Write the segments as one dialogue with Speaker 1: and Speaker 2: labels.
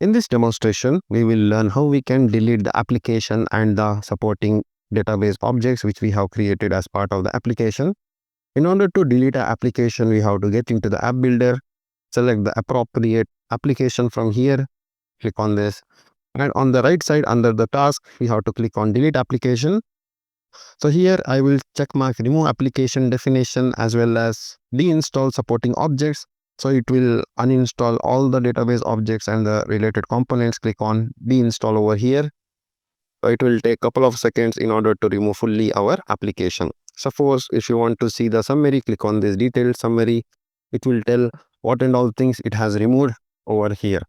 Speaker 1: In this demonstration, we will learn how we can delete the application and the supporting database objects which we have created as part of the application. In order to delete an application, we have to get into the app builder, select the appropriate application from here, click on this, and on the right side under the task, we have to click on delete application. So here I will check mark remove application definition as well as deinstall supporting objects. So it will uninstall all the database objects and the related components. Click on deinstall over here. So it will take a couple of seconds in order to remove fully our application. Suppose if you want to see the summary, click on this detailed summary. It will tell what and all things it has removed over here.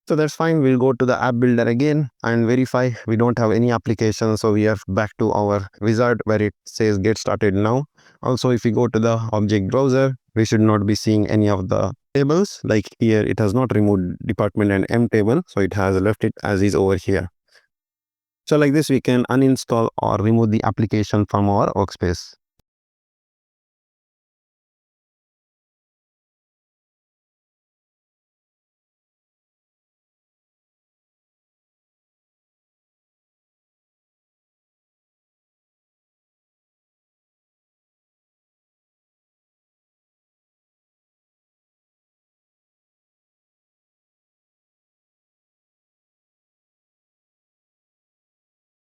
Speaker 1: So that's fine. We'll go to the app builder again and verify we don't have any application. So we are back to our wizard where it says get started now. Also, if we go to the object browser, we should not be seeing any of the tables. Like here, it has not removed department and M table. So it has left it as is over here. So like this, we can uninstall or remove the application from our workspace.